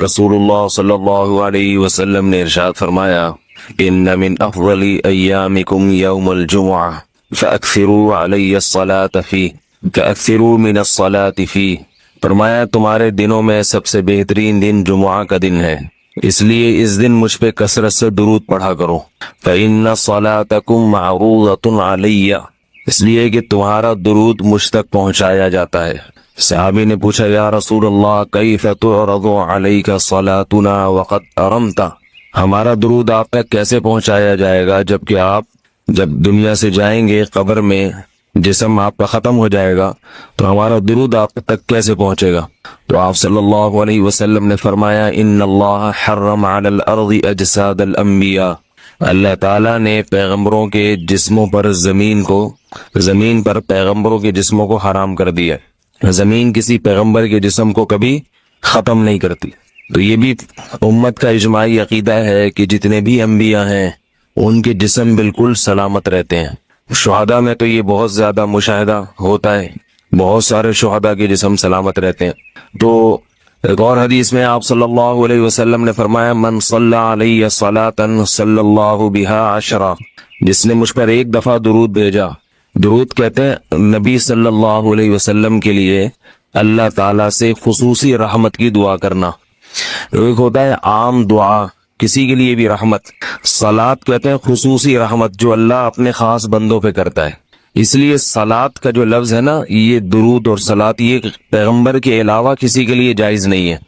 रसूलुल्लाह सल्लल्लाहु अलैहि वसल्लम ने इरशाद फरमाया, इन्न मिन अफ़ज़ली अय्यामिकुम यौमुल जुमुआ फ़अक्सिरू अलैहि सलात फ़ी कअक्सिरू मिन सलाति फ़ी। फरमाया तुम्हारे दिनों में सबसे बेहतरीन दिन जुमुआ का दिन है, इसलिए इस दिन मुझ पे कसरत से दुरूद पढ़ा करो। फ़इन्न सलातकुम मअरूज़तुन अलैया, इसलिए कि तुम्हारा दुरूद मुझ तक पहुंचाया जाता है। सहाबी ने पूछा, या रसूल अल्लाह कैफ़ तुअरज़ु अलैका सलातुना वक़द अरमता, हमारा दुरूद आप तक कैसे पहुंचाया जाएगा जबकि आप जब दुनिया से जाएंगे कब्र में जिस्म आपका खत्म हो जाएगा तो हमारा दुरूद आप तक कैसे पहुंचेगा। तो आप सल्लल्लाहु अलैहि वसल्लम ने फरमाया, इन्नल्लाह हर्रम अलल अर्ज़ि अजसादल अंबिया, अल्लाह ताला ने पैगंबरों के जिस्मों पर जमीन पर पैगंबरों के जिस्मों को हराम कर दिया। जमीन किसी पैगंबर के जिस्म को कभी खत्म नहीं करती। तो ये भी उम्मत का इजमाई अकीदा है कि जितने भी अंबिया हैं उनके जिस्म बिल्कुल सलामत रहते हैं। शुहदा में तो ये बहुत ज्यादा मुशाहिदा होता है, बहुत सारे शुहदा के जिस्म सलामत रहते हैं। तो एक और हदीस में आप सल्लल्लाहु अलैहि वसल्लम ने फरमाया, मन सल्ला अलैहि सलातन सल्लल्लाहु बिहा अशरा, जिसने मुझ पर एक दफा दुरूद भेजा। दुरूद कहते हैं नबी सल्लल्लाहु अलैहि वसल्लम के लिए अल्लाह ताला से खुसूसी रहमत की दुआ करना। एक होता है आम दुआ, किसी के लिए भी रहमत। सलात कहते हैं खुसूसी रहमत जो अल्लाह अपने खास बंदों पे करता है। इसलिए सलात का जो लफ्ज है ना, ये दुरूद और सलात ये पैगंबर के अलावा किसी के लिए जायज नहीं है,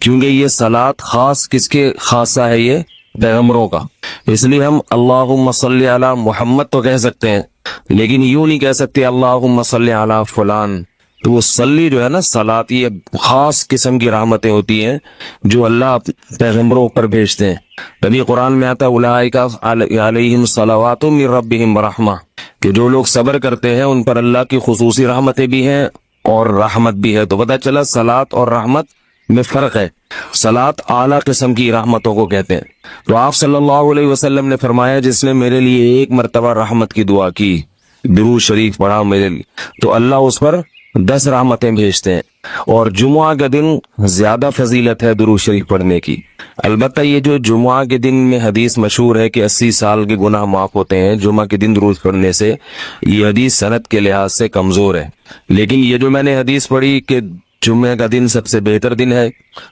क्योंकि ये सलात खास किसके खासा है, ये पैगंबरों का। इसलिए हम अल्लाहुम्मा सल्ली अला मुहम्मद तो कह सकते हैं, लेकिन यूं नहीं कह सकते अल्लाहुम्मा सल्ली अला फुलान। तो वो सल्ली जो है ना, सलात, ये खास किस्म की रहमतें होती हैं जो अल्लाह पैगंबरों पर भेजते हैं। तभी कुरान में आता है उलाइका अलैहिम सलावातु मिर रब्बिहिम रहमा, कि जो लोग सब्र करते हैं उन पर अल्लाह की खुसूसी रहमतें भी हैं और रहमत भी है। तो पता चला सलात और रहमत में फर्क है। सलात आला किस्म की रहमतों को कहते हैं। तो आप सल्लल्लाहु अलैहि वसल्लम ने फरमाया, जिसने मेरे लिए एक मर्तबा रहमत की दुआ की, दुरूद शरीफ पढ़ा मेरे लिए, तो अल्लाह उस पर 10 रहमतें भेजते हैं। और जुमुआ का दिन ज्यादा फजीलत है दुरूद शरीफ पढ़ने की। अलबत्ता ये जो जुमुआ के दिन में हदीस मशहूर है कि 80 साल के गुनाह माफ होते हैं जुमा के दिन दुरूद पढ़ने से, ये हदीस सनद के लिहाज से कमजोर है। लेकिन ये जो मैंने हदीस पढ़ी कि जुम्मे का दिन सबसे बेहतर दिन है,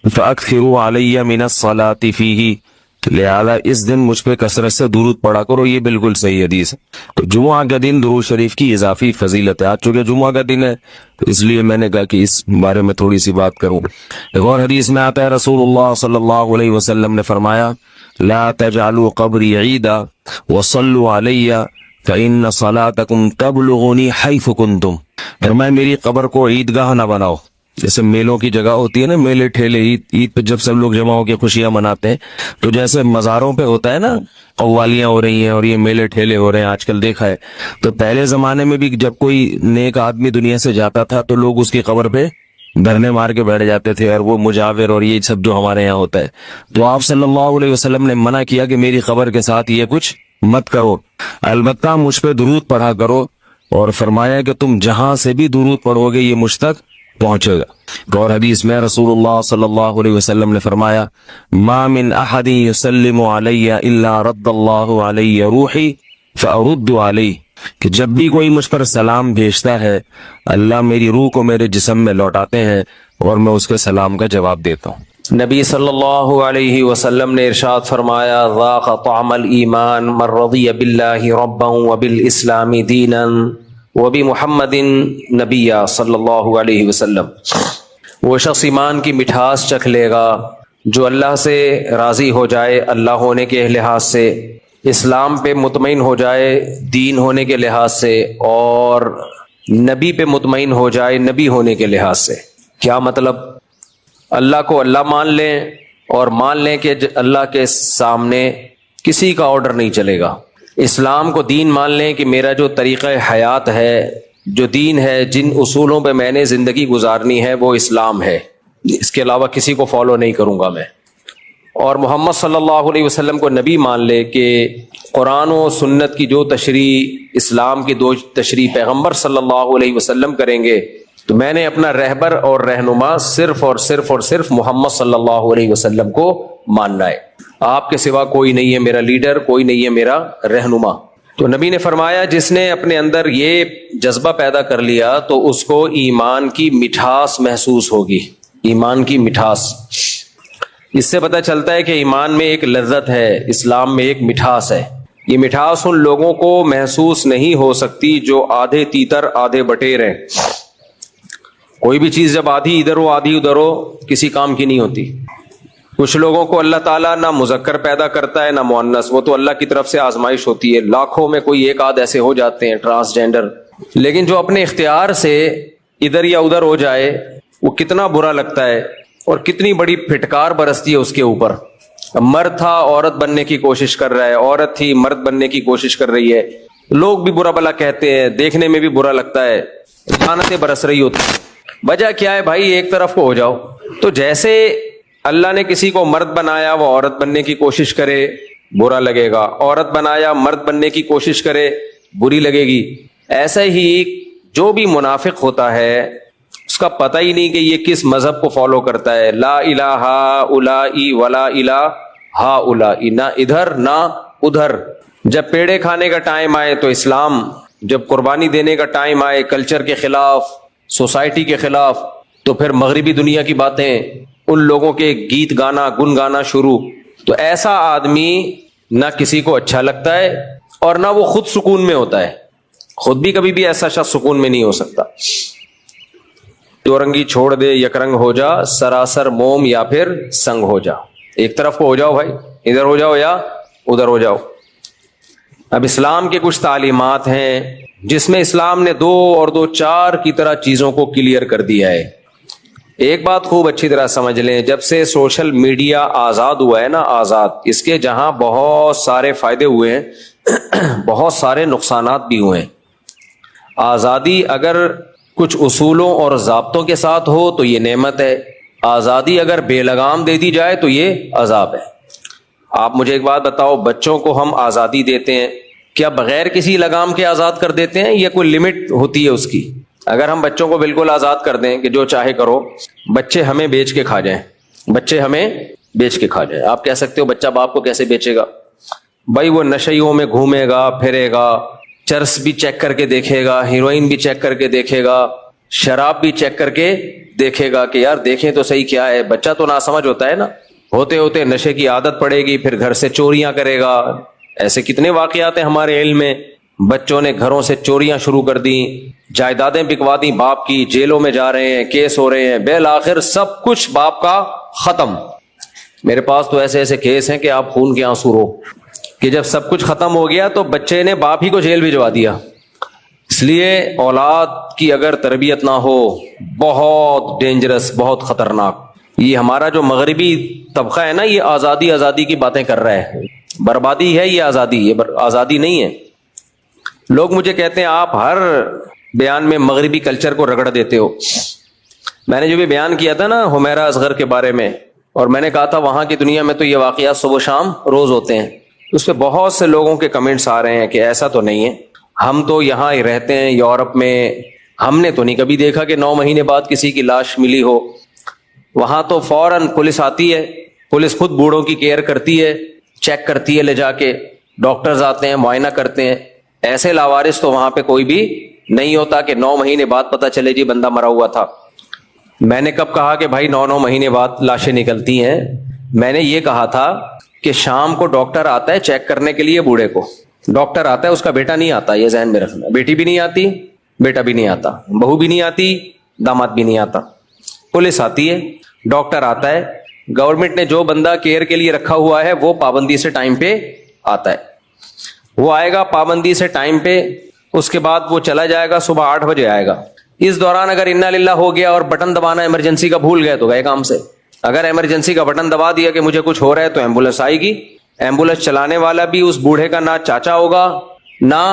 फ़अक्सिरू अलैया मिनस सलाति फीही, लिहाजा इस दिन मुझ पे कसरत से दुरूद पढ़ा करो, ये बिल्कुल सही हदीस है। तो जुमुआ का दिन दुरूद शरीफ की इजाफी फजीलत है। आज चूंकि जुमुआ का दिन है तो इसलिए मैंने कहा कि इस बारे में थोड़ी सी बात करूं। एक और हदीस में आता है रसूलुल्लाह सल्लल्लाहु अलैहि वसल्लम ने फरमाया, ला तजअलू कब्री ईदा वसल्लू अलैया फ़इन्न सलातकुम तबलुगुनी हैथु कुंतुम, फरमाया मेरी कब्र को ईदगाह ना बनाओ। जैसे मेलों की जगह होती है ना, मेले ठेले, ईद पे जब सब लोग जमा होकर खुशियां मनाते हैं, तो जैसे मज़ारों पे होता है ना, कव्वालियां हो रही हैं और ये मेले ठेले हो रहे हैं, आजकल देखा है। तो पहले जमाने में भी जब कोई नेक आदमी दुनिया से जाता था तो लोग उसकी कब्र पे धरने मार के बैठ जाते थे, और वो मुजाविर और ये सब जो हमारे यहाँ होता है। तो आप सल्लल्लाहु अलैहि वसल्लम ने मना किया कि मेरी कब्र के साथ ये कुछ मत करो, अलबत्ता मुझ पे दुरूद पढ़ा करो। और फरमाया कि तुम जहां से भी दुरूद पढ़ोगे ये मुझ तक पहुंचेगा। और हदीस में रसूलुल्लाह सल्लल्लाहु अलैहि वसल्लम ने फरमाया, मा मिन अहदिन युसल्लिमु अलैया इल्ला रद्दल्लाहु अलैया रूही फअरुद्दु अलैहि, कि जब भी कोई मुझ पर सलाम भेजता है अल्लाह मेरी रूह को मेरे जिस्म में लौटाते हैं और मैं उसके सलाम का जवाब देता हूँ। नबी सल्लल्लाहु अलैहि वसल्लम ने इरशाद फरमाया, ज़ाक़ तअमल ईमान मन रज़िया बिल्लाहि रब्बन व बिल इस्लामी दीनन व बि मुहम्मदिन नबिया सल्लल्लाहु अलैहि वसल्लम, वो शख्स ईमान की मिठास चख लेगा जो अल्लाह से राज़ी हो जाए अल्लाह होने के लिहाज से, इस्लाम पे मुतमईन हो जाए दीन होने के लिहाज से, और नबी पे मुतमईन हो जाए नबी होने के लिहाज से। क्या मतलब? अल्लाह को अल्लाह मान लें और मान लें कि अल्लाह के सामने किसी का ऑर्डर नहीं चलेगा। इस्लाम को दीन मान लें कि मेरा जो तरीक़ा हयात है, जो दीन है, जिन उसूलों पे मैंने ज़िंदगी गुजारनी है वो इस्लाम है, इसके अलावा किसी को फॉलो नहीं करूँगा मैं। और मोहम्मद सल्लल्लाहु अलैहि वसल्लम को नबी मान ले कि कुरान और सुन्नत की जो तशरीह, इस्लाम की दो तशरीह पैगम्बर सल्लल्लाहु अलैहि वसल्लम करेंगे تو میں نے اپنا رہبر اور رہنما صرف اور صرف محمد صلی اللہ علیہ وسلم کو ماننا ہے. آپ کے سوا کوئی نہیں ہے میرا لیڈر، کوئی نہیں ہے میرا رہنما. تو نبی نے فرمایا جس نے اپنے اندر یہ جذبہ پیدا کر لیا تو اس کو ایمان کی مٹھاس محسوس ہوگی. ایمان کی مٹھاس، اس سے پتہ چلتا ہے کہ ایمان میں ایک لذت ہے، اسلام میں ایک مٹھاس ہے. یہ مٹھاس ان لوگوں کو محسوس نہیں ہو سکتی جو آدھے تیتر آدھے بٹیر ہیں. کوئی بھی چیز جب آدھی ادھر ہو آدھی ادھر ہو کسی کام کی نہیں ہوتی. کچھ لوگوں کو اللہ تعالیٰ نہ مذکر پیدا کرتا ہے نہ مؤنث، وہ تو اللہ کی طرف سے آزمائش ہوتی ہے. لاکھوں میں کوئی ایک آدھ ایسے ہو جاتے ہیں ٹرانسجینڈر. لیکن جو اپنے اختیار سے ادھر یا ادھر ہو جائے وہ کتنا برا لگتا ہے اور کتنی بڑی پھٹکار برستی ہے اس کے اوپر. مرد تھا عورت بننے کی کوشش کر رہا ہے، عورت تھی مرد بننے کی کوشش کر رہی ہے، لوگ بھی برا بھلا کہتے ہیں، دیکھنے میں بھی برا لگتا ہے، لعنتیں برس رہی ہوتی. وجہ کیا ہے بھائی؟ ایک طرف کو ہو جاؤ. تو جیسے اللہ نے کسی کو مرد بنایا وہ عورت بننے کی کوشش کرے برا لگے گا، عورت بنایا مرد بننے کی کوشش کرے بری لگے گی. ایسا ہی جو بھی منافق ہوتا ہے اس کا پتہ ہی نہیں کہ یہ کس مذہب کو فالو کرتا ہے. لا الہ الائی ولا الہ ہاؤلائی، نہ ادھر نہ ادھر. جب پیڑے کھانے کا ٹائم آئے تو اسلام، جب قربانی دینے کا ٹائم آئے کلچر کے خلاف، سوسائٹی کے خلاف، تو پھر مغربی دنیا کی باتیں، ان لوگوں کے گیت گانا گن گانا شروع. تو ایسا آدمی نہ کسی کو اچھا لگتا ہے اور نہ وہ خود سکون میں ہوتا ہے. خود بھی کبھی بھی ایسا شخص سکون میں نہیں ہو سکتا. دو رنگی چھوڑ دے یک رنگ ہو جا، سراسر موم یا پھر سنگ ہو جا. ایک طرف کو ہو جاؤ بھائی، ادھر ہو جاؤ یا ادھر ہو جاؤ. اب اسلام کے کچھ تعلیمات ہیں جس میں اسلام نے 2 اور 2 4 کی طرح چیزوں کو کلیئر کر دیا ہے. ایک بات خوب اچھی طرح سمجھ لیں، جب سے سوشل میڈیا آزاد ہوا ہے نا، آزاد، اس کے جہاں بہت سارے فائدے ہوئے ہیں بہت سارے نقصانات بھی ہوئے ہیں. آزادی اگر کچھ اصولوں اور ضابطوں کے ساتھ ہو تو یہ نعمت ہے، آزادی اگر بے لگام دے دی جائے تو یہ عذاب ہے. آپ مجھے ایک بات بتاؤ، بچوں کو ہم آزادی دیتے ہیں، کیا بغیر کسی لگام کے آزاد کر دیتے ہیں یا کوئی لمٹ ہوتی ہے اس کی؟ اگر ہم بچوں کو بالکل آزاد کر دیں کہ جو چاہے کرو، بچے ہمیں بیچ کے کھا جائیں، بچے ہمیں بیچ کے کھا جائیں. آپ کہہ سکتے ہو بچہ باپ کو کیسے بیچے گا؟ بھائی وہ نشیوں میں گھومے گا پھرے گا، چرس بھی چیک کر کے دیکھے گا، ہیروئن بھی چیک کر کے دیکھے گا، شراب بھی چیک کر کے دیکھے گا کہ یار دیکھیں تو صحیح کیا ہے. بچہ تو ناسمجھ ہوتا ہے نا، ہوتے ہوتے نشے کی عادت پڑے گی، پھر گھر سے چوریاں کرے گا. ایسے کتنے واقعات ہیں ہمارے علم میں، بچوں نے گھروں سے چوریاں شروع کر دی، جائیدادیں بکوا دی باپ کی، جیلوں میں جا رہے ہیں، کیس ہو رہے ہیں، بالآخر سب کچھ باپ کا ختم. میرے پاس تو ایسے ایسے کیس ہیں کہ آپ خون کے آنسو رو کہ جب سب کچھ ختم ہو گیا تو بچے نے باپ ہی کو جیل بھجوا دیا. اس لیے اولاد کی اگر تربیت نہ ہو بہت ڈینجرس، بہت خطرناک. یہ ہمارا جو مغربی طبقہ ہے نا، یہ آزادی آزادی کی باتیں کر رہا ہے. بربادی ہے یہ آزادی، یہ آزادی نہیں ہے. لوگ مجھے کہتے ہیں آپ ہر بیان میں مغربی کلچر کو رگڑ دیتے ہو. میں نے جو بھی بیان کیا تھا نا حمیرہ اصغر کے بارے میں، اور میں نے کہا تھا وہاں کی دنیا میں تو یہ واقعات صبح و شام روز ہوتے ہیں، اس پہ بہت سے لوگوں کے کمنٹس آ رہے ہیں کہ ایسا تو نہیں ہے، ہم تو یہاں ہی رہتے ہیں یورپ میں، ہم نے تو نہیں کبھی دیکھا کہ 9 مہینے بعد کسی کی لاش ملی ہو. وہاں تو فوراً پولیس آتی ہے، پولیس خود بوڑھوں کی کیئر کرتی ہے، چیک کرتی ہے لے جا کے، ڈاکٹرز آتے ہیں معائنہ کرتے ہیں. ایسے لاوارث تو وہاں پہ کوئی بھی نہیں ہوتا کہ 9 مہینے بعد پتہ چلے جی بندہ مرا ہوا تھا. میں نے کب کہا کہ بھائی 9 مہینے بعد لاشیں نکلتی ہیں؟ میں نے یہ کہا تھا کہ شام کو ڈاکٹر آتا ہے چیک کرنے کے لیے بوڑھے کو، ڈاکٹر آتا ہے، اس کا بیٹا نہیں آتا، یہ ذہن میں رکھنا. بیٹی بھی نہیں آتی، بیٹا بھی نہیں آتا، بہو بھی نہیں آتی، داماد بھی نہیں آتا. پولیس آتی ہے، ڈاکٹر آتا ہے، گورنمنٹ نے جو بندہ کیئر کے لیے رکھا ہوا ہے وہ پابندی سے ٹائم پہ آتا ہے. وہ آئے گا پابندی سے ٹائم پہ، اس کے بعد وہ چلا جائے گا، صبح 8 بجے آئے گا. اس دوران اگر انا للہ ہو گیا اور بٹن دبانا ایمرجنسی کا بھول گئے تو گئے کام سے. اگر ایمرجنسی کا بٹن دبا دیا کہ مجھے کچھ ہو رہا ہے تو ایمبولینس آئے گی. ایمبولینس چلانے والا بھی اس بوڑھے کا نہ چاچا ہوگا، نہ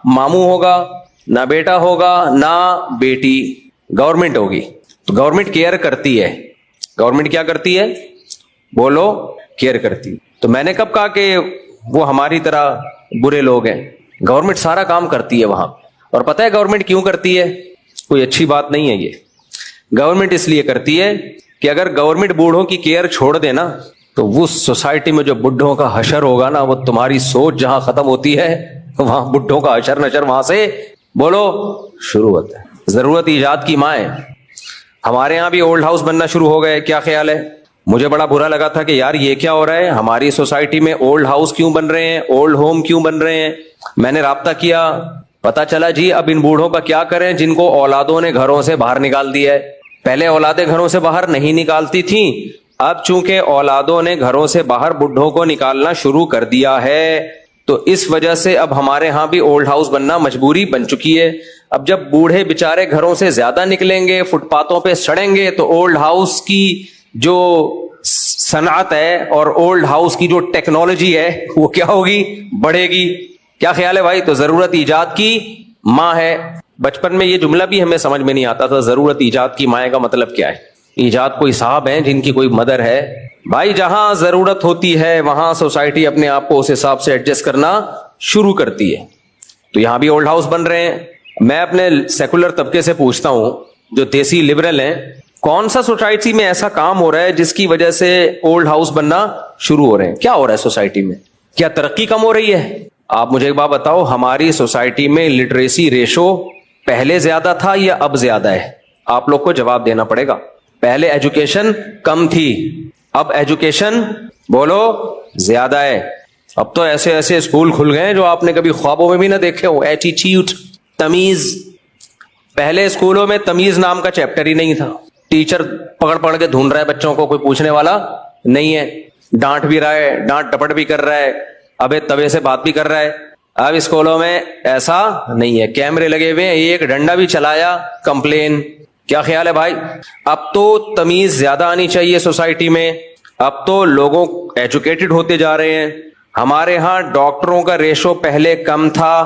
ماموں ہوگا، نہ بیٹا ہوگا، نہ بیٹی، گورنمنٹ ہوگی. تو گورنمنٹ کیئر کرتی ہے. گورنمنٹ کیا کرتی ہے؟ بولو، کیئر کرتی. تو میں نے کب کہا کہ وہ ہماری طرح برے لوگ ہیں؟ گورنمنٹ سارا کام کرتی ہے وہاں. اور پتہ ہے گورنمنٹ کیوں کرتی ہے؟ کوئی اچھی بات نہیں ہے یہ. गवर्नमेंट इसलिए करती है कि अगर गवर्नमेंट बूढ़ों की केयर छोड़ दे ना, तो उस सोसाइटी में जो बुढ़ों का हशर होगा ना, वो तुम्हारी सोच जहां खत्म होती है, वहां बुढ़ों का हशर नशर वहां से बोलो शुरू होता है। जरूरत ईजाद की माँ है। हमारे यहाँ भी ओल्ड हाउस बनना शुरू हो गए, क्या ख्याल है? मुझे बड़ा बुरा लगा था कि यार ये क्या हो रहा है, हमारी सोसाइटी में ओल्ड हाउस क्यों बन रहे हैं, ओल्ड होम क्यों बन रहे हैं। मैंने राब्ता किया, पता चला जी अब इन बूढ़ों का क्या करें जिनको औलादों ने घरों से बाहर निकाल दिया है। पहले औलादें घरों से बाहर नहीं निकालती थी, अब चूंकि औलादों ने घरों से बाहर बुढ़ों को निकालना शुरू कर दिया है, तो इस वजह से अब हमारे यहाँ भी ओल्ड हाउस बनना मजबूरी बन चुकी है। अब जब बूढ़े बेचारे घरों से ज्यादा निकलेंगे, फुटपाथों पे सड़ेंगे, तो ओल्ड हाउस की जो सनअत है और ओल्ड हाउस की जो टेक्नोलॉजी है वो क्या होगी, बढ़ेगी। क्या ख्याल है भाई? तो जरूरत ईजाद की माँ है। बचपन में ये जुमला भी हमें समझ में नहीं आता था, जरूरत ईजाद की माँ का मतलब क्या है। ईजाद कोई साहब हैं जिनकी कोई मदर है। भाई जहां जरूरत होती है वहां सोसाइटी अपने आप को उस हिसाब से एडजस्ट करना शुरू करती है। तो यहां भी ओल्ड हाउस बन रहे हैं। मैं अपने सेकुलर तबके से पूछता हूं, जो देसी लिबरल हैं, कौन सा सोसाइटी में ऐसा काम हो रहा है जिसकी वजह से ओल्ड हाउस बनना शुरू हो रहे हैं? क्या हो रहा है सोसाइटी में? क्या तरक्की कम हो रही है? आप मुझे एक बात बताओ, हमारी सोसाइटी में लिटरेसी रेशो पहले ज्यादा था या अब ज्यादा है? आप लोग को जवाब देना पड़ेगा। पहले एजुकेशन कम थी, अब एजुकेशन बोलो ज्यादा है। अब तो ऐसे ऐसे स्कूल खुल गए हैं जो आपने कभी ख्वाबों में भी ना देखे हो। एटीट्यूड, तमीज। पहले स्कूलों में तमीज नाम का चैप्टर ही नहीं था। टीचर पकड़ पकड़ के ढूंढ रहा है बच्चों को, कोई पूछने वाला नहीं है। डांट भी रहा है, डांट डपट भी कर रहा है, अबे तबे से बात भी कर रहा है। अब स्कूलों में ऐसा नहीं है, कैमरे लगे हुए हैं, एक डंडा भी चलाया कंप्लेन। क्या ख्याल है भाई? अब तो तमीज ज्यादा आनी चाहिए सोसाइटी में। अब तो लोगों एजुकेटेड होते जा रहे हैं। हमारे यहाँ डॉक्टरों का रेशो पहले कम था,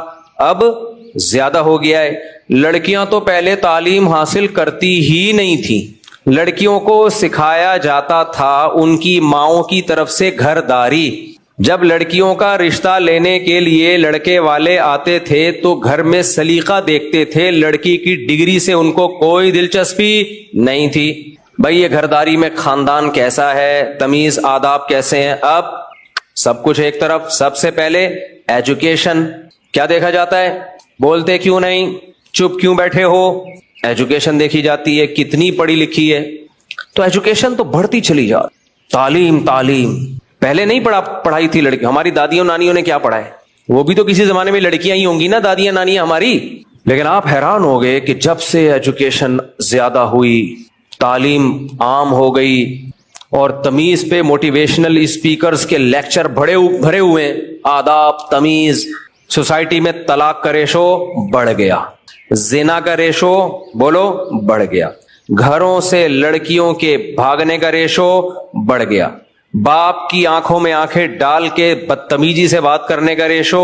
अब ज्यादा हो गया है। लड़कियां तो पहले तालीम हासिल करती ही नहीं थी। लड़कियों को सिखाया जाता था उनकी माओं की तरफ से घरदारी। जब लड़कियों का रिश्ता लेने के लिए लड़के वाले आते थे तो घर में सलीका देखते थे, लड़की की डिग्री से उनको कोई दिलचस्पी नहीं थी। भाई ये घरदारी में खानदान कैसा है, तमीज आदाब कैसे हैं। अब सब कुछ एक तरफ, सबसे पहले एजुकेशन। क्या देखा जाता है? बोलते क्यों नहीं, चुप क्यों बैठे हो? एजुकेशन देखी जाती है, कितनी पढ़ी लिखी है। तो एजुकेशन तो बढ़ती चली जा, तालीम तालीम। पहले नहीं पढ़ाई थी लड़की। हमारी दादियों नानियों ने क्या पढ़ा है? वो भी तो किसी जमाने में लड़कियां ही होंगी ना, दादियां नानियां हमारी। लेकिन आप हैरान हो गए कि जब से एजुकेशन ज्यादा हुई, तालीम आम हो गई और तमीज पे मोटिवेशनल स्पीकर्स के लेक्चर भरे हुए हैं, आदाब तमीज। सोसाइटी में तलाक का रेशो बढ़ गया, जिना का रेशो बोलो बढ़ गया, घरों से लड़कियों के भागने का रेशो बढ़ गया, बाप की आंखों में आंखें डाल के बदतमीजी से बात करने का रेशो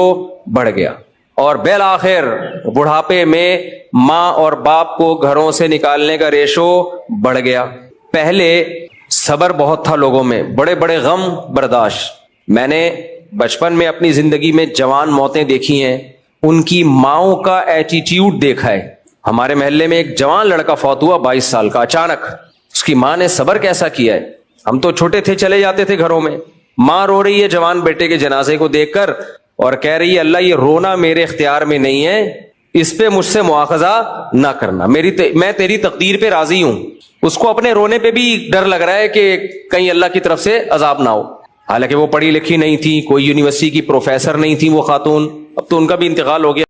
बढ़ गया, और बेल आखिर बुढ़ापे में माँ और बाप को घरों से निकालने का रेशो बढ़ गया। पहले सब्र बहुत था लोगों में, बड़े बड़े गम बर्दाश्त। मैंने बचपन में अपनी जिंदगी में जवान मौतें देखी हैं, उनकी माओं का एटीट्यूड देखा है। हमारे मोहल्ले में एक जवान लड़का फौत हुआ 22 साल का, अचानक। उसकी माँ ने सब्र कैसा किया है। हम तो छोटे थे, चले जाते थे घरों में, माँ रो रही है जवान बेटे के जनाजे को देखकर और कह रही है अल्लाह ये रोना मेरे इख्तियार में नहीं है, इस पे मुझसे मुआखजा ना करना, मैं तेरी तकदीर पे राजी हूं। उसको अपने रोने पे भी डर लग रहा है कि कहीं अल्लाह की तरफ से अजाब ना हो। हालांकि वो पढ़ी लिखी नहीं थी, कोई यूनिवर्सिटी की प्रोफेसर नहीं थी वो खातून, अब तो उनका भी इंतकाल हो गया।